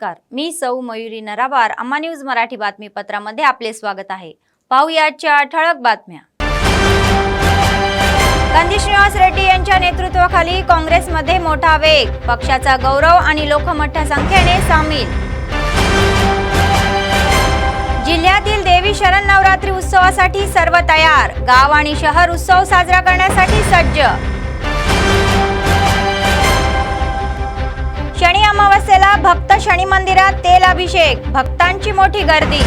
नमस्कार, मी सौ मयुरी नरावार. अम्मा न्यूज मराठी बातमीपत्रामध्ये आपले स्वागत आहे. पाहूया आजच्या ठळक बातम्या. कंदी श्रीनिवास रेड्डी यांच्या नेतृत्वाखाली काँग्रेसमध्ये मोठा वेग, पक्षाचा गौरव आणि लोक मोठ्या संख्येने सामील. जिल्ह्यातील देवी शरण नवरात्री उत्सवासाठी सर्व तयार, गाव आणि शहर उत्सव साजरा करण्यासाठी सज्ज. शनी अमावस्येला भक्त शनी मंदिरात तेल अभिषेक, भक्तांची मोठी गर्दी.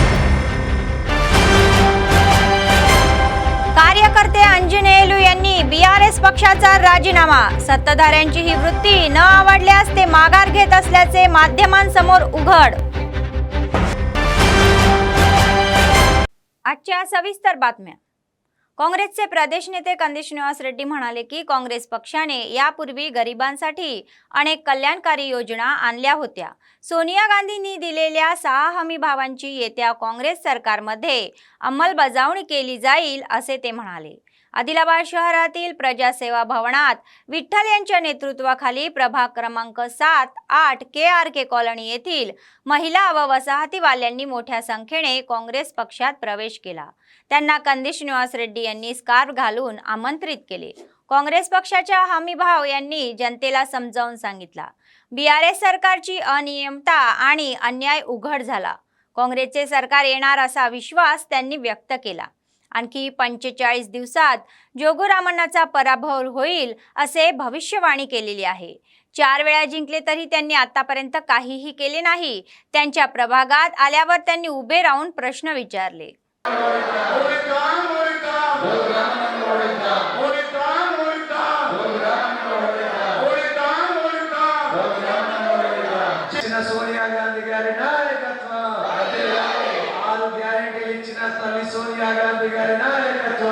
कार्यकर्ते अंजनेलू यांनी बीआरएस पक्षाचा राजीनामा, सत्ताधाऱ्यांची ही वृत्ती न आवडल्यास ते माघार घेत असल्याचे माध्यमांसमोर उघड. आजच्या सविस्तर बातम्या. काँग्रेसचे प्रदेश नेते कंदी श्रीनिवास रेड्डी म्हणाले की काँग्रेस पक्षाने यापूर्वी गरिबांसाठी अनेक कल्याणकारी योजना आणल्या होत्या. सोनिया गांधींनी दिलेल्या 6 हमी भावांची येत्या काँग्रेस सरकारमध्ये अंमलबजावणी केली जाईल असे ते म्हणाले. आदिलाबाद शहरातील प्रजासेवा भवनात विठ्ठल यांच्या नेतृत्वाखाली प्रभाग क्रमांक 7-8 KRK कॉलनी येथील महिला व वसाहतीवाल्यांनी मोठ्या संख्येने काँग्रेस पक्षात प्रवेश केला. त्यांना कंदी श्रीनिवास रेड्डी यांनी स्कार्फ घालून आमंत्रित केले. काँग्रेस पक्षाच्या हमी भाव यांनी जनतेला समजावून सांगितला. बीआरएस सरकारची अनियमितता आणि अन्याय उघड झाला. काँग्रेसचे सरकार येणार असा विश्वास त्यांनी व्यक्त केला. आणखी 45 दिवसात जोगुरामन्नाचा पराभव होईल असे भविष्यवाणी केलेली आहे. 4 वेळा जिंकले तरी त्यांनी आतापर्यंत काहीही केले नाही. त्यांच्या प्रभागात आल्यावर त्यांनी उभे राहून प्रश्न विचारले. सोनिया गांधी गारी नायकत्व, आरु ग्यारंटी इच्छिन तल्ली सोनिया गांधी गारी नायकत्व.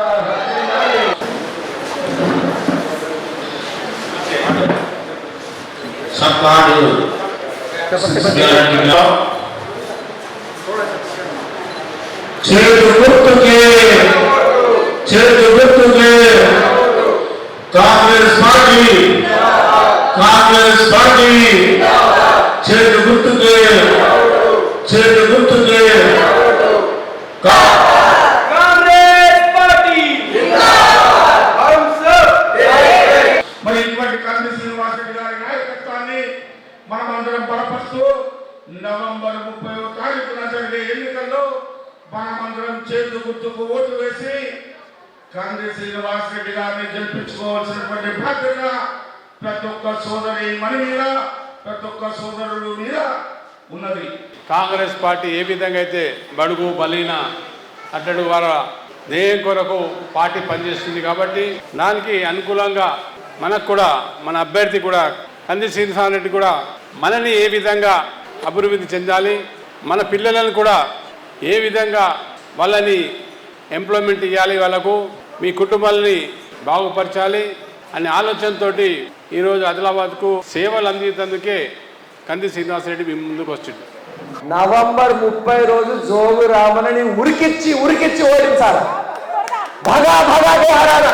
कांग्रेस पार्टी, कांग्रेस पार्टी, छेद गुर्तु के कांग्रेस पार्टी हम सब మరి ఇటువంటి కంది శ్రీనివాస్ రెడ్డి గారి నాయకత్వాన్ని మనమందరం బలపరుస్తూ నవంబర్ 30వ తారీఖున జరిగే ఎన్నికల్లో మనమందరం చేదు గుర్తుకు ఓటు వేసి కంది శ్రీనివాస్ రెడ్డి గారిని గెలిపించుకోవాల్సినటువంటి బాధ్యత ప్రతి ఒక్క సోదరి మని మీద, ప్రతి ఒక్క సోదరుడు మీద ఉన్నది. కాంగ్రెస్ పార్టీ ఏ విధంగా అయితే బడుగు బలీన అట్టడు వారి ధ్యేయం కొరకు పార్టీ పనిచేస్తుంది కాబట్టి దానికి అనుకూలంగా మనకు కూడా మన అభ్యర్థి కూడా కంది శ్రీనివాస్ రెడ్డి కూడా మనని ఏ విధంగా అభివృద్ధి చెందాలి, మన పిల్లలను కూడా ఏ విధంగా వాళ్ళని ఎంప్లాయ్మెంట్ ఇవ్వాలి, వాళ్ళకు మీ కుటుంబాలని బాగుపరచాలి అనే ఆలోచనతో ఈరోజు ఆదిలాబాద్కు సేవలు అందించేందుకే కంది శ్రీనివాస్ రెడ్డి మీ ముందుకు వచ్చింది. నవంబర్ 30 రోజు జోగు రామన్నని ఉరికిచ్చి ఓడించాలి. भगा भगा के हराना.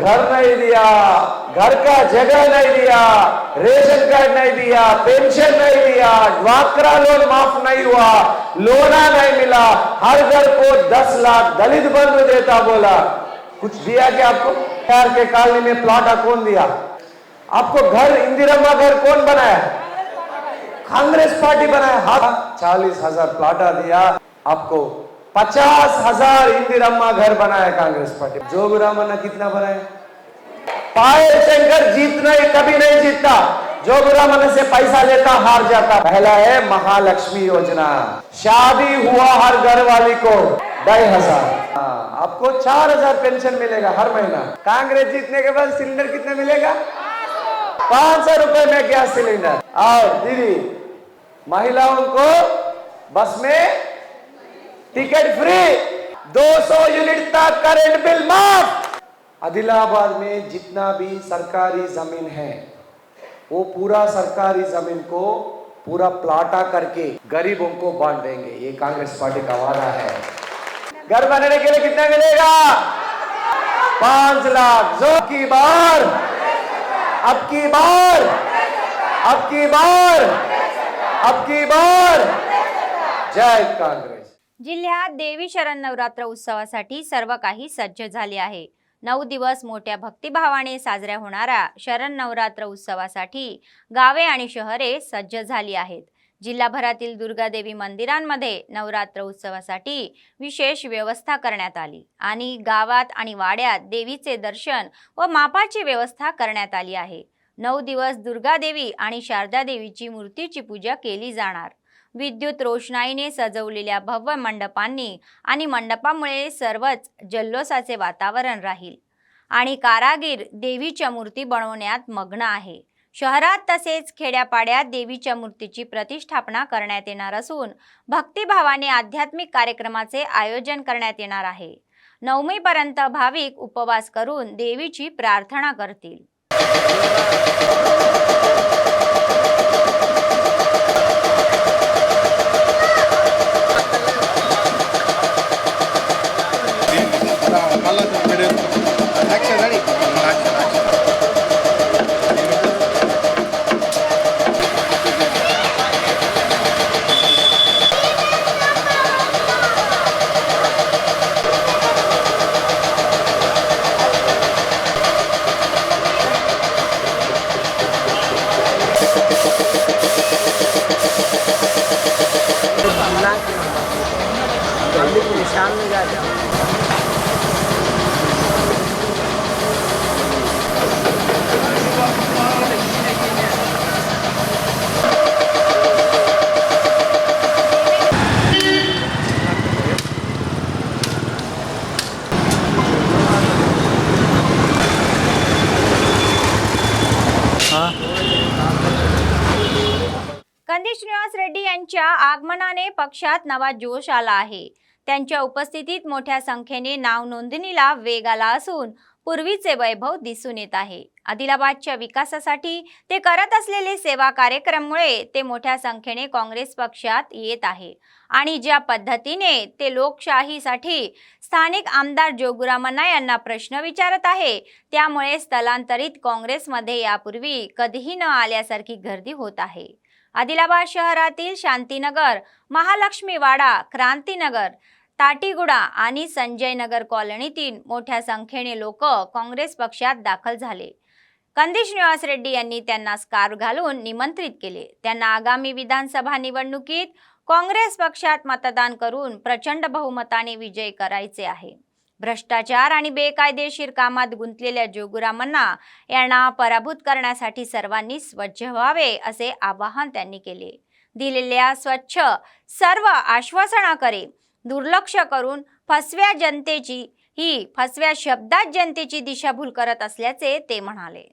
घर नहीं दिया, घर का जगह नहीं दिया, रेशन कार्ड नहीं दिया, पेंशन नहीं दिया, ड्वाक्रा लोन माफ नहीं हुआ, लोना नहीं मिला, हर घर को 10 लाख दलित बंधु देता बोला. कुछ दिया क्या आपको? यार के कॉलोनी में प्लॉट कौन दिया आपको? घर इंदिरा घर कौन बनाया? कांग्रेस पार्टी बनाया. हाँ, 40,000 प्लाटा दिया आपको. 50,000 इंदिरा घर बनाया कांग्रेस पार्टी. जोगुरामन्ना कितना बनाया? पायल शंकर जीतना कभी नहीं जीतता. जोगुरामन्ना से पैसा लेता हार जाता. पहला है महालक्ष्मी योजना, शादी हुआ हर घर वाली को 2,500. आपको 4,000 पेंशन मिलेगा हर महीना. कांग्रेस जीतने के बाद सिलेंडर कितना मिलेगा? 500 रुपए में गैस सिलेंडर. और दीदी महिलाओं को बस में टिकट फ्री, 200 यूनिट तक करंट बिल माफ. आदिलाबाद में जितना भी सरकारी जमीन है वो पूरा सरकारी जमीन को पूरा प्लाटा करके गरीबों को बांट देंगे. ये कांग्रेस पार्टी का वादा है. घर बनाने के लिए कितना मिलेगा? 5 लाख. जो की बार, अब की बार अब की बार जय काँग्रेस. जिल्ह्यात देवी शरण नवरात्र उत्सवासाठी सर्व काही सज्ज झाले आहे. 9 दिवस मोठ्या भक्तिभावाने साजऱ्या होणाऱ्या शरण नवरात्र उत्सवासाठी गावे आणि शहरे सज्ज झाली आहेत. जिल्हाभरातील दुर्गादेवी मंदिरांमध्ये नवरात्र उत्सवासाठी विशेष व्यवस्था करण्यात आली आणि गावात आणि वाड्यात देवीचे दर्शन व मापाची व्यवस्था करण्यात आली आहे. 9 दिवस दुर्गादेवी आणि शारदा देवीची मूर्तीची पूजा केली जाणार. विद्युत रोषणाईने सजवलेल्या भव्य मंडपांनी आणि मंडपामुळे सर्वच जल्लोषाचे वातावरण राहील आणि कारागीर देवीच्या मूर्ती बनवण्यात मग्न आहे. शहरात तसेच खेड्यापाड्यात देवीच्या मूर्तीची प्रतिष्ठापना करण्यात येणार असून भक्तिभावाने आध्यात्मिक कार्यक्रमाचे आयोजन करण्यात येणार आहे. नवमीपर्यंत भाविक उपवास करून देवीची प्रार्थना करतील. निशान में जा जाओ. कंदी श्रीनिवास रेड्डी यांच्या आगमनाने पक्षात नवा जोश आला आहे. त्यांच्या उपस्थितीत मोठ्या संख्येने नाव नोंदणीला वेग आला असून पूर्वीचे वैभव दिसून येत आहे. आदिलाबादच्या विकासासाठी ते करत असलेले सेवा कार्यक्रमामुळे ते मोठ्या संख्येने काँग्रेस पक्षात येत आहे आणि ज्या पद्धतीने ते लोकशाहीसाठी स्थानिक आमदार जोगुरामण्णा यांना प्रश्न विचारत आहे त्यामुळे स्थलांतरित काँग्रेसमध्ये यापूर्वी कधीही न आल्यासारखी गर्दी होत आहे. आदिलाबाद शहरातील शांतीनगर, महालक्ष्मीवाडा, क्रांतीनगर, ताटीगुडा आणि संजय नगर कॉलनीतील मोठ्या संख्येने लोक काँग्रेस पक्षात दाखल झाले. कंदी श्रीनिवास रेड्डी यांनी त्यांना स्कार्फ घालून निमंत्रित केले. त्यांना आगामी विधानसभा निवडणुकीत काँग्रेस पक्षात मतदान करून प्रचंड बहुमताने विजय करायचे आहे. भ्रष्टाचार आणि बेकायदेशीर कामात गुंतलेल्या जोगुरामण्णा यांना पराभूत करण्यासाठी सर्वांनी सज्ज व्हावे असे आवाहन त्यांनी केले. दिलेल्या स्वच्छ सर्व आश्वासनाकडे दुर्लक्ष करून फसव्या शब्दात जनतेची दिशाभूल करत असल्याचे ते म्हणाले.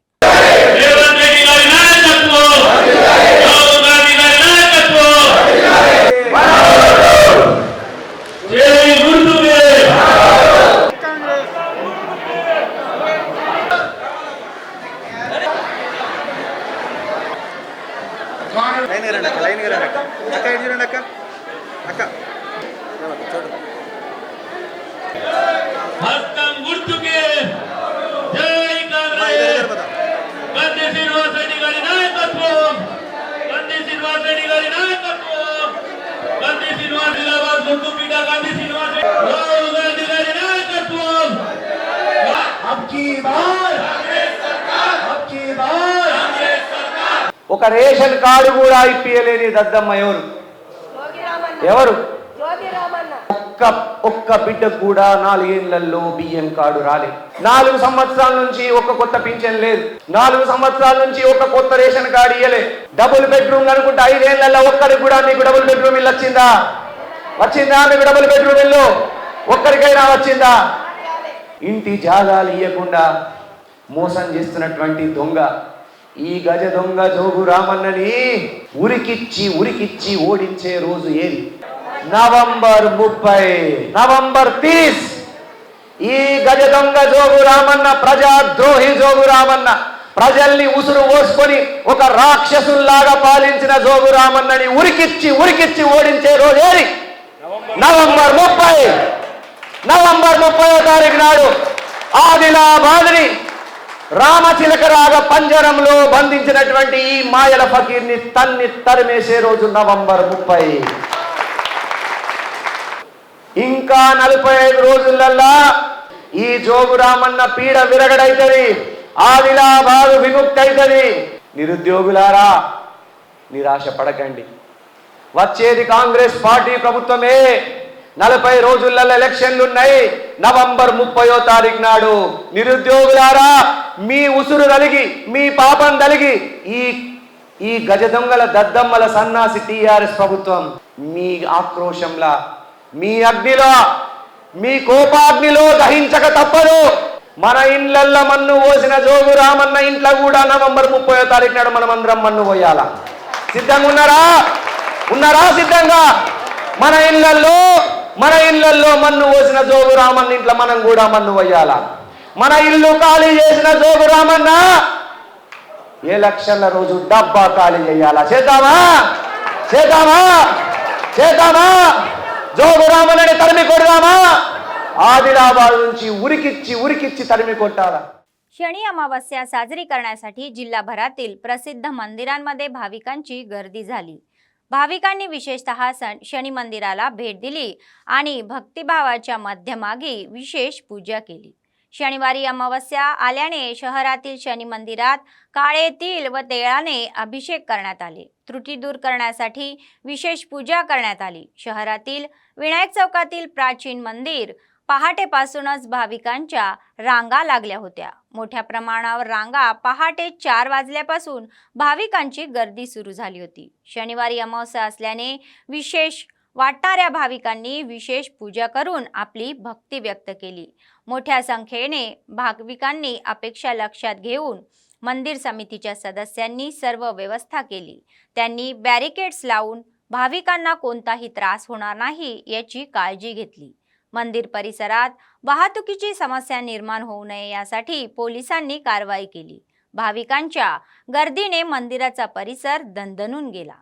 ఒక రేషన్ కార్డు కూడా ఇప్పియలేని దద్దమ్మ ఎవరు ఒక్క బిడ్డ కూడా 4 ఏళ్లలో బియ్యం కార్డు రాలేదు. 4 సంవత్సరాల నుంచి ఒక కొత్త పింఛన్ లేదు. 4 సంవత్సరాల నుంచి ఒక కొత్త రేషన్ కార్డు ఇయ్యలే. డబుల్ బెడ్రూమ్ అనుకుంటే 5 ఏళ్లలో ఒక్కరికి కూడా మీకు డబుల్ బెడ్రూమ్ ఇల్లు వచ్చిందా? మీకు డబుల్ బెడ్రూమ్ ఇల్లు ఒక్కరికైనా వచ్చిందా? ఇంటి జాగాలు ఇయ్యకుండా మోసం చేస్తున్నటువంటి దొంగ ఈ గజ దొంగ జోగురామన్నని ఉరికిచ్చి ఓడించే రోజు ఏది? నవంబర్ 30, నవంబర్ 30 ఈ గజ దొంగ జోగురామన్న, ప్రజాద్రోహి జోగురామన్న, ప్రజల్ని ఉసురు పోసుకొని ఒక రాక్షసుల్లాగా పాలించిన జోగురామన్నని ఉరికిచ్చి ఓడించే రోజు ఏది? నవంబర్ 30 తారీఖు నాడు ఆదిలాబాద్ని రామచిలకరాగ పంజరంలో బంధించినటువంటి ఈ మాయల ఫకీర్ని తరిమేసే రోజు నవంబర్ 30. ఇంకా 45 రోజులల్లా ఈ జోగు రామన్న పీడ విరగడైతది, ఆదిలాబాదు విముక్తి అవుతుంది. నిరుద్యోగులారా నిరాశ పడకండి, వచ్చేది కాంగ్రెస్ పార్టీ ప్రభుత్వమే. 40 రోజులలో ఎలక్షన్లు ఉన్నాయి. నవంబర్ 30వ తారీఖు నాడు నిరుద్యోగులారా మీ ఉసురు కలిగి మీ పాపం కలిగి ఈ గజ దొంగల దద్దమ్మల సన్నాసి టీఆర్ఎస్ ప్రభుత్వం మీ ఆక్రోశంలా మీ అగ్నిలో మీ కోపాగ్నిలో దహించక తప్పదు. మన ఇండ్లల్లో మన్ను పోసిన జోగు రామన్న ఇంట్లో కూడా నవంబర్ 30వ తారీఖు నాడు మనం అందరం మన్ను పోయాలా? సిద్ధంగా ఉన్నారా? సిద్ధంగా మన ఇళ్లల్లో మన్ను పోసిన జోగు రామన్న ఇంట్లో మనం కూడా మన్ను పోయాలా? మన ఇల్లు ఖాళీ చేసిన జోగు రామన్న ఎలక్షన్ల రోజు డబ్బా ఖాళీ చేయాలా? చేద్దామా? జోగు రామన్నని తరిమి కొడదామా? आदिलाबाद నుంచి उरिकिच्ची तरिमी कोट्टाला. शनी अमावस्या साजरी करण्यासाठी जिल्हाभरातील प्रसिद्ध मंदिरांमध्ये भाविकांची गर्दी झाली. भाविकांनी विशेषतः शनी मंदिराला भेट दिली आणि भक्तिभावाच्या मध्यमागी विशेष पूजा केली. शनिवारी अमावस्या आल्याने शहरातील शनी मंदिरात काळे तीळ व तेळाने अभिषेक करण्यात आले. त्रुटी दूर करण्यासाठी विशेष पूजा करण्यात आली. शहरातील विनायक चौकातील प्राचीन मंदिर पहाटेपासूनच भाविकांच्या रांगा लागल्या होत्या. मोठ्या प्रमाणावर रांगा पहाटे 4 वाजल्यापासून भाविकांची गर्दी सुरू झाली होती. शनिवारी अमावस्या असल्याने विशेष वाटणाऱ्या भाविकांनी विशेष पूजा करून आपली भक्ती व्यक्त केली. मोठ्या संख्येने भाविकांनी अपेक्षा लक्षात घेऊन मंदिर समितीच्या सदस्यांनी सर्व व्यवस्था केली. त्यांनी बॅरिकेड्स लावून भाविकांना कोणताही त्रास होणार नाही याची काळजी घेतली. मंदिर परिसरात वाहतुकीची समस्या निर्माण होऊ नये यासाठी पोलिसांनी कारवाई केली. भाविकांच्या गर्दीने मंदिराचा परिसर दणदणून गेला.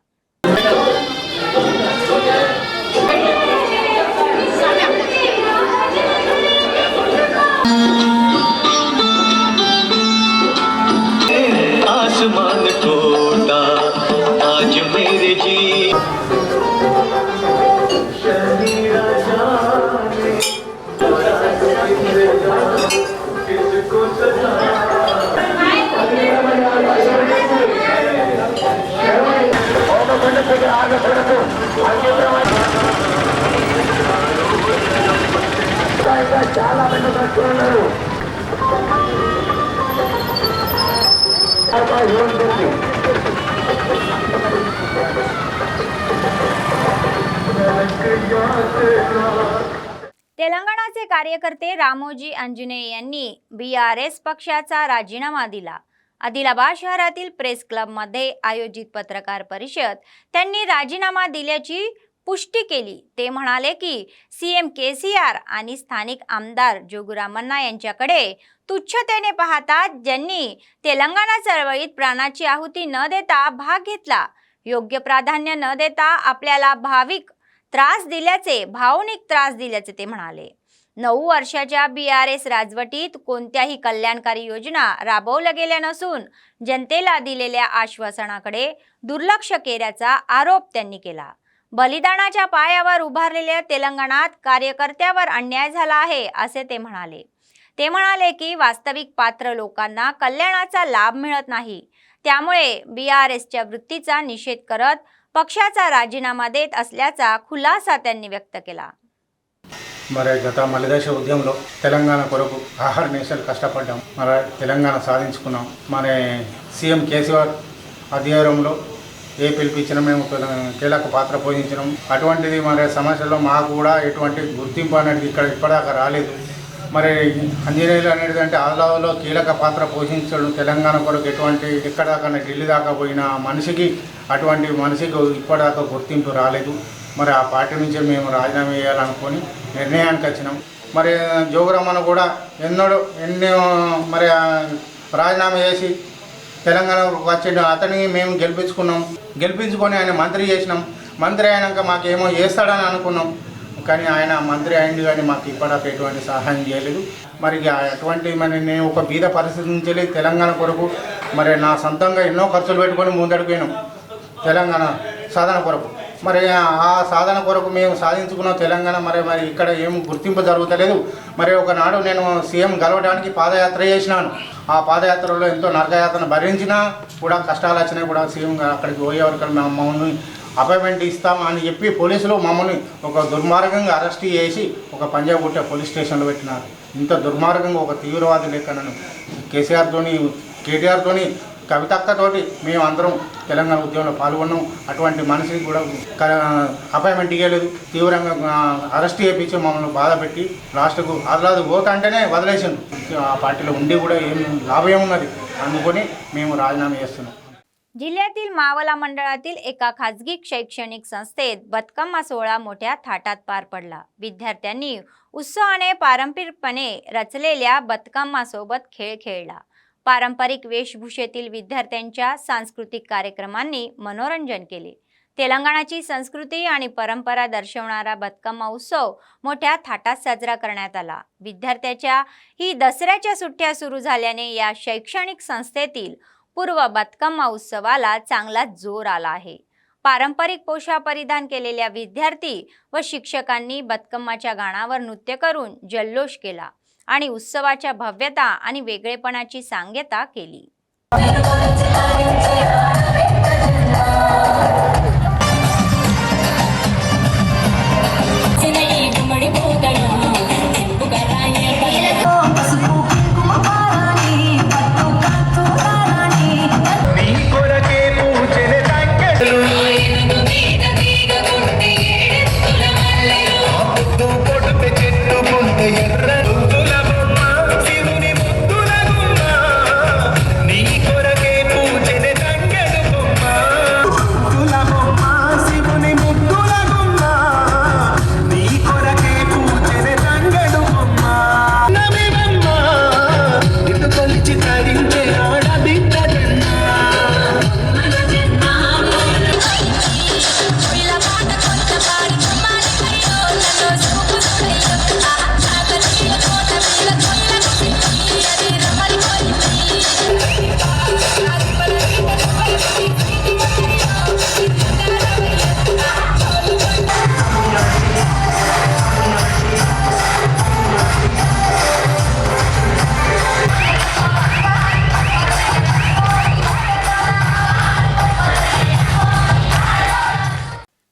आसमान टूटा आज मेरे जी तेलंगणाचे कार्यकर्ते रामोजी अंजने यांनी बीआरएस पक्षाचा राजीनामा दिला. आदिलाबाद शहरातील प्रेस क्लबमध्ये आयोजित पत्रकार परिषद त्यांनी राजीनामा दिल्याची पुष्टी केली. ते म्हणाले की सीएम केसीआर आणि स्थानिक आमदार जोगुरामन्ना यांच्याकडे तुच्छतेने पाहतात, ज्यांनी तेलंगणा चळवळीत प्राणाची आहुती न देता भाग घेतला. योग्य प्राधान्य न देता आपल्याला भावनिक त्रास दिल्याचे ते म्हणाले. 9 वर्षाच्या बीआरएस राजवटीत कोणत्याही कल्याणकारी योजना राबवल्या गेल्या नसून जनतेला दिलेल्या आश्वासनाकडे दुर्लक्ष केल्याचा आरोप त्यांनी केला. बलिदानाच्या पायावर उभारलेल्या तेलंगणात कार्यकर्त्यावर अन्याय झाला आहे असे ते म्हणाले. ते म्हणाले की वास्तविक पात्र लोकांना कल्याणाचा लाभ मिळत नाही. त्यामुळे बीआरएसच्या वृत्तीचा निषेध करत पक्षाचा राजीनामा देत असल्याचा खुलासा त्यांनी व्यक्त केला. మరి గత మలిదశ ఉద్యమంలో తెలంగాణ కొరకు ఆహార నేషనల్ కష్టపడ్డాం. మరి తెలంగాణ సాధించుకున్నాం. మరి సీఎం కేసీఆర్ అధికారంలో ఏ పిలిపించినా మేము కీలక పాత్ర పోషించినాం. అటువంటిది మరి సమస్యలో మాకు కూడా ఎటువంటి గుర్తింపు అనేది ఇక్కడ ఇప్పటిదాకా రాలేదు. మరి అంజనేయులు అనేది అంటే ఆదిలాబాద్లో కీలక పాత్ర పోషించడం తెలంగాణ కొరకు ఎటువంటి ఎక్కడ దాకా ఢిల్లీ దాకా పోయిన మనిషికి అటువంటి మనిషికి ఇప్పటిదాకా గుర్తింపు రాలేదు. మరి ఆ పార్టీ నుంచి మేము రాజీనామా చేయాలనుకొని నిర్ణయానికి వచ్చినాం. మరి జోగురామన్న కూడా ఎన్నో మరి రాజీనామా చేసి తెలంగాణ వచ్చిన అతన్ని మేము గెలిపించుకొని ఆయన మంత్రి చేసినాం. మంత్రి అయినాక మాకేమో చేస్తాడని అనుకున్నాం. కానీ ఆయన మంత్రి అయింది కానీ మాకు ఇప్పటిదాకా ఎటువంటి సహాయం చేయలేదు. మరి అటువంటి మరి నేను ఒక బీద పరిస్థితి నుంచి తెలంగాణ కొరకు మరి నా సొంతంగా ఎన్నో ఖర్చులు పెట్టుకొని ముందడిపోయాను తెలంగాణ సాధన కొరకు. మరి ఆ సాధన కొరకు మేము సాధించుకున్న తెలంగాణ మరి ఇక్కడ ఏం గుర్తింపు జరుగుతలేదు. మరి ఒకనాడు నేను సీఎం గెలవడానికి పాదయాత్ర చేసినాను. ఆ పాదయాత్రలో ఎంతో నరకయాత్ర భరించినా కూడా కష్టాలు వచ్చినా కూడా సీఎం అక్కడికి పోయేవరకు మమ్మల్ని అపాయింట్మెంట్ ఇస్తామని చెప్పి పోలీసులు మమ్మల్ని ఒక దుర్మార్గంగా అరెస్ట్ చేసి ఒక పంజాగుట్ట పోలీస్ స్టేషన్లో పెట్టినారు. ఇంత దుర్మార్గంగా ఒక తీవ్రవాది లెక్క నన్ను కేటీఆర్తోని కవితక్కతోటి మేము అందరం తెలంగాణ ఉద్యమంలో పాల్గొన్నాం. అటువంటి మనిషికి కూడా అపాయింట్మెంట్ ఇవ్వలేదు, తీవ్రంగా అరెస్ట్ చేయించి మమ్మల్ని బాధ పెట్టి లాస్ట్కు ఆదిలాబాద్ పోతంటేనే వదిలేసాను. ఆ పార్టీలో ఉండి కూడా ఏం లాభం ఏమున్నది అందుకొని మేము राजीनामा చేస్తున్నాం. जिल्ह्यातील मावला मंडळातील एका खाजगी शैक्षणिक संस्थेत बतकम्मा सोहळा मोठ्या थाटात पार पडला. विद्यार्थ्यांनी उत्साहाने पारंपरिकपणे रचलेल्या बतकम्मासोबत खेळ खेळला. पारंपरिक वेशभूषेतील विद्यार्थ्यांच्या सांस्कृतिक कार्यक्रमांनी मनोरंजन केले. तेलंगणाची संस्कृती आणि परंपरा दर्शवणारा बतकम्मा उत्सव मोठ्या थाटात साजरा करण्यात आला. विद्यार्थ्याच्या ही दसऱ्याच्या सुट्ट्या सुरू झाल्याने या शैक्षणिक संस्थेतील पूर्व बतकम्मा उत्सवाला चांगला जोर आला आहे. पारंपरिक पोशाख परिधान केलेल्या विद्यार्थी व शिक्षकांनी बतकम्माच्या गाण्यावर नृत्य करून जल्लोष केला आणि उत्सवाच्या भव्यता आणि वेगळेपणाची सांगता केली.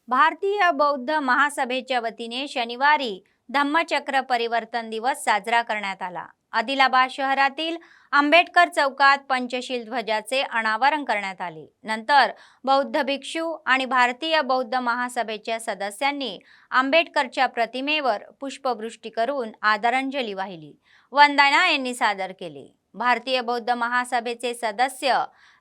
भारतीय बौद्ध महासभेच्या वतीने शनिवारी धम्मचक्र परिवर्तन दिवस साजरा करण्यात आला. आदिलाबाद शहरातील आंबेडकर चौकात पंचशील ध्वजाचे अनावरण करण्यात आले. नंतर बौद्ध भिक्षू आणि भारतीय बौद्ध महासभेच्या सदस्यांनी आंबेडकरच्या प्रतिमेवर पुष्पवृष्टी करून आदरांजली वाहिली. वंदना यांनी सादर केले. भारतीय बौद्ध महासभेचे सदस्य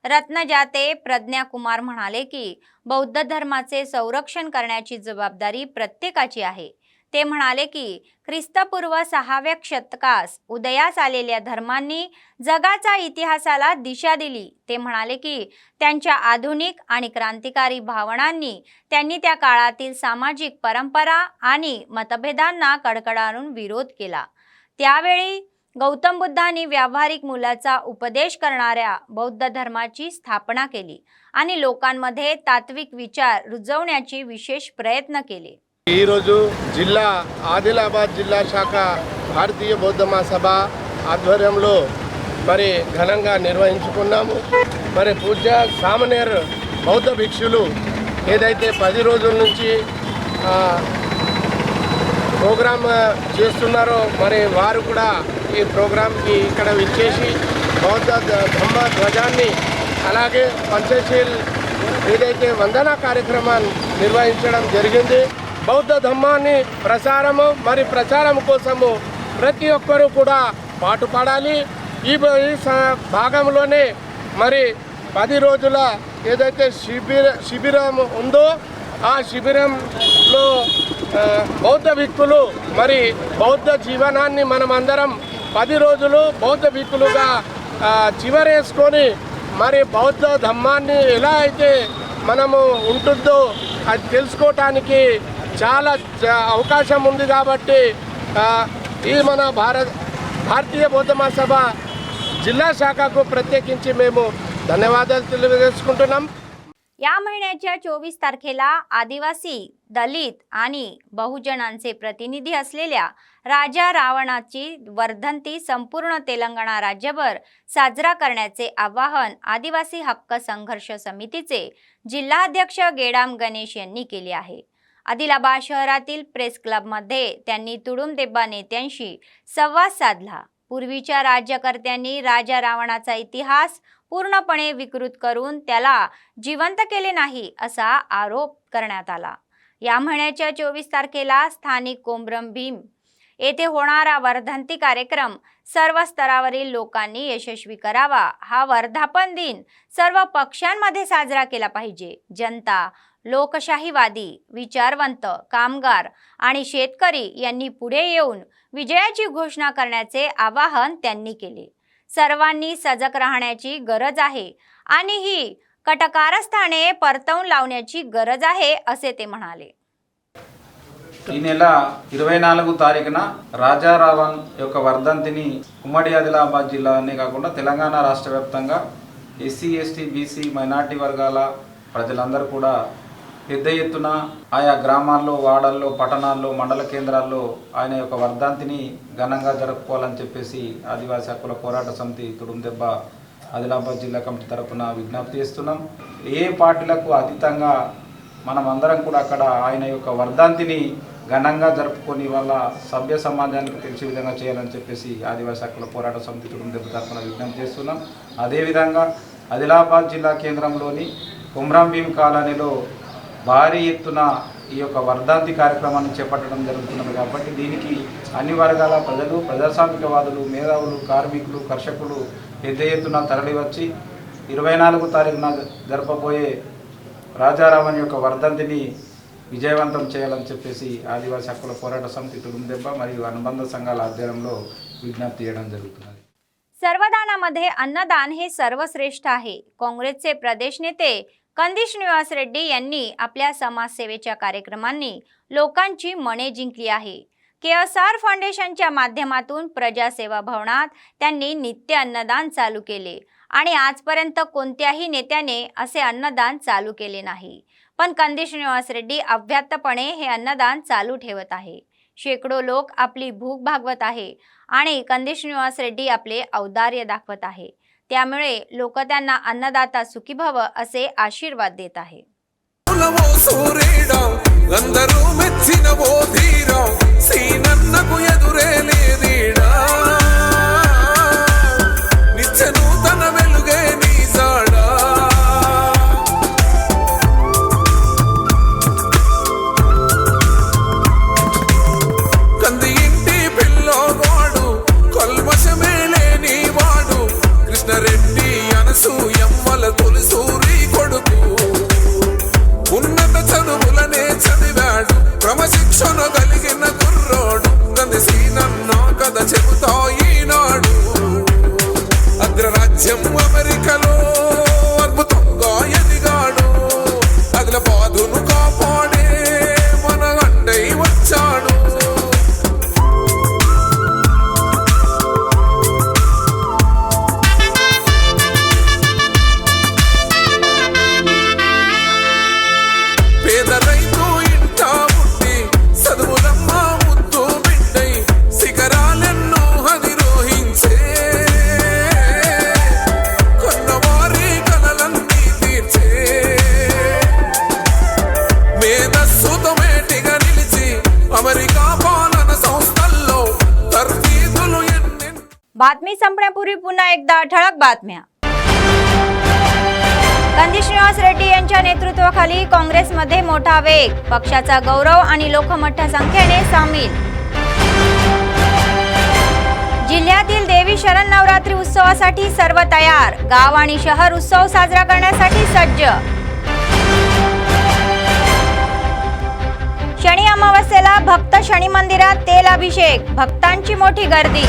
रत्नजाते प्रज्ञा कुमार म्हणाले की बौद्ध धर्माचे संरक्षण करण्याची जबाबदारी प्रत्येकाची आहे. ते म्हणाले की ख्रिस्तपूर्व 6व्या शतकास उदयास आलेल्या धर्मांनी जगाच्या इतिहासाला दिशा दिली. ते म्हणाले की त्यांच्या आधुनिक आणि क्रांतिकारी भावनांनी त्यांनी त्या काळातील सामाजिक परंपरा आणि मतभेदांना कडकडानं विरोध केला. त्यावेळी गौतम बुद्धांनी व्यावहारिक मूल्याचा उपदेश करणाऱ्या बौद्ध धर्माची स्थापना केली आणि लोकांमध्ये तात्विक विचार रुजवण्याचे विशेष प्रयत्न केले. ఈ రోజు జిల్లా ఆదిలాబాద్ జిల్లా శాఖ భారతీయ బౌద్ధ మహాసభ ఆధ్వర్యంలో మరి ఘనంగా నిర్వహించుకున్నాము. మరి పూజ్య సామనేర్ బౌద్ధ భిక్షులు ఏదైతే 10 రోజుల నుంచి ప్రోగ్రామ్ చేస్తున్నారో మరి వారు కూడా ఈ ప్రోగ్రాంకి ఇక్కడ విచ్చేసి బౌద్ధ ధమ్మ ధ్వజాన్ని అలాగే పంచశీల్ ఏదైతే వందన కార్యక్రమాన్ని నిర్వహించడం జరిగింది. బౌద్ధ ధమ్మాన్ని ప్రచారం కోసము ప్రతి ఒక్కరూ కూడా పాటుపడాలి. ఈ భాగంలోనే మరి 10 రోజుల ఏదైతే శిబిరం ఉందో ఆ శిబిరంలో బౌద్ధ భిక్షులు మరి బౌద్ధ జీవనాన్ని మనమందరం 10 రోజులు బౌద్ధ భిక్షులుగా చివరేసుకొని మరి బౌద్ధ ధమ్మాన్ని ఎలా అయితే మనము ఉంటుందో అది తెలుసుకోవటానికి చాలా అవకాశం ఉంది కాబట్టి ఈ మన భారతీయ బౌద్ధ మహాసభ जिल्हा शाखाకు ప్రత్యేకించి మేము ధన్యవాదాలు తెలియజేసుకుంటున్నాం. या महिन्याच्या 24 तारखेला आदिवासी, दलित आणि बहुजनांचे प्रतिनिधी असलेल्या राजा रावणाची वर्धंती संपूर्ण तेलंगणा राज्यभर साजरा करण्याचे आवाहन आदिवासी हक्क संघर्ष समितीचे जिल्हाध्यक्ष गेडाम गणेश यांनी केले आहे. आदिलाबाद शहरातील प्रेस क्लबमध्ये त्यांनी तुडुंबदेब्बा नेत्यांशी संवाद साधला. पूर्वीच्या राज्यकर्त्यांनी राजा रावणाचा इतिहास पूर्णपणे विकृत करून त्याला जिवंत केले नाही असा आरोप करण्यात आला. या महिन्याच्या 24 तारखेला स्थानिक कोमरम भीम येथे होणारा वर्धंती कार्यक्रम सर्व स्तरावरील लोकांनी यशस्वी करावा. हा वर्धापन दिन सर्व पक्षांमध्ये साजरा केला पाहिजे. जनता, लोकशाहीवादी, विचारवंत, कामगार आणि शेतकरी यांनी पुढे येऊन विजयाची घोषणा करण्याचे आवाहन त्यांनी केले. सर्वांनी सजग राहण्याची गरज आहे आणि ही कटकारस्थाने परतवून लावण्याची गरज आहे असे ते म्हणाले. ఈ నెల 24 తారీఖున రాజా రావణ్ యొక్క వర్ధంతిని ఉమ్మడి ఆదిలాబాద్ జిల్లానే కాకుండా తెలంగాణ రాష్ట్ర వ్యాప్తంగా ఎస్సీ, ఎస్టీ, బీసీ, మైనార్టీ వర్గాల ప్రజలందరూ కూడా పెద్ద ఎత్తున ఆయా గ్రామాల్లో, వాడల్లో, పట్టణాల్లో, మండల కేంద్రాల్లో ఆయన యొక్క వర్ధంతిని ఘనంగా జరుపుకోవాలని చెప్పేసి ఆదివాసీ హక్కుల పోరాట సమితి తుడుందెబ్బ ఆదిలాబాద్ జిల్లా కమిటీ తరఫున విజ్ఞప్తి చేస్తున్నాం. ఏ పార్టీలకు అతీతంగా మనం అందరం కూడా అక్కడ ఆయన యొక్క వర్ధంతిని ఘనంగా జరుపుకొని వాళ్ళ సభ్య సమాజానికి తెలిసే విధంగా చేయాలని చెప్పేసి ఆదివాసీ హక్కుల పోరాట సమితి తుడుందెబ్బ తరఫున విజ్ఞప్తి చేస్తున్నాం. అదేవిధంగా ఆదిలాబాద్ జిల్లా కేంద్రంలోని కొమరం భీం కాలనీలో భారీ ఎత్తున ఈ యొక్క వర్ధంతి కార్యక్రమాన్ని చేపట్టడం జరుగుతున్నది కాబట్టి దీనికి అన్ని వర్గాల ప్రజలు, ప్రజాస్వామికవాదులు, మేధావులు, కార్మికులు, కర్షకులు పెద్ద ఎత్తున తరలివచ్చి 24 తారీఖున జరపబోయే రాజారావణ్ యొక్క వర్ధంతిని విజయవంతం చేయాలని చెప్పేసి ఆదివాసీ హక్కుల పోరాట సమితి తుడుందెబ్బ మరియు అనుబంధ సంఘాల ఆధ్వర్యంలో విజ్ఞప్తి చేయడం జరుగుతున్నది. सर्वदानामध्ये अन्नदान हे सर्वश्रेष्ठ आहे. काँग्रेसचे प्रदेश नेते कंदी श्रीनिवास रेड्डी यांनी आपल्या समाजसेवेच्या कार्यक्रमांनी लोकांची मने जिंकली आहे. KSR फाउंडेशनच्या माध्यमातून प्रजासेवा भवनात त्यांनी नित्य अन्नदान चालू केले आणि आजपर्यंत कोणत्याही नेत्याने असे अन्नदान चालू केले नाही. पण कंदी श्रीनिवास रेड्डी अव्याहतपणे हे अन्नदान चालू ठेवत आहे. शेकडो लोक आपली भूक भागवत आहे आणि कंदी श्रीनिवास रेड्डी आपले औदार्य दाखवत आहे. त्यामुळे लोक त्यांना अन्नदाता सुखी भव असे आशीर्वाद देत आहे. बातमी संपण्यापूर्वी पुन्हा एकदा ठळक बातम्या. कंदी श्रीनिवास रेड्डी यांच्या नेतृत्वाखाली काँग्रेसमध्ये मोठा वेग. पक्षाचा गौरव आणि लोक मोठ्या संख्येने सामील. जिल्ह्यातील देवी शरण नवरात्री उत्सवासाठी सर्व तयार. गाव आणि शहर उत्सव साजरा करण्यासाठी सज्ज. शनी अमावस्येला भक्त शनी मंदिरात तेल अभिषेक. भक्तांची मोठी गर्दी.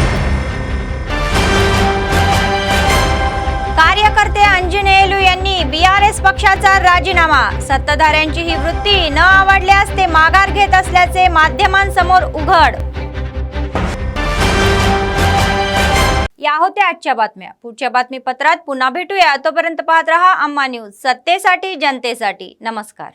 कार्यकर्ते अंजनेलू यांनी बीआरएस पक्षाचा राजीनामा. सत्ताधाऱ्यांची ही वृत्ती न आवडल्यास ते माघार घेत असल्याचे माध्यमांसमोर उघड. या होत्या आजच्या बातम्या. पुढच्या बातमीपत्रात पुन्हा भेटूया. तोपर्यंत पाहत रहा अम्मा न्यूज, सत्तेसाठी जनतेसाठी. नमस्कार.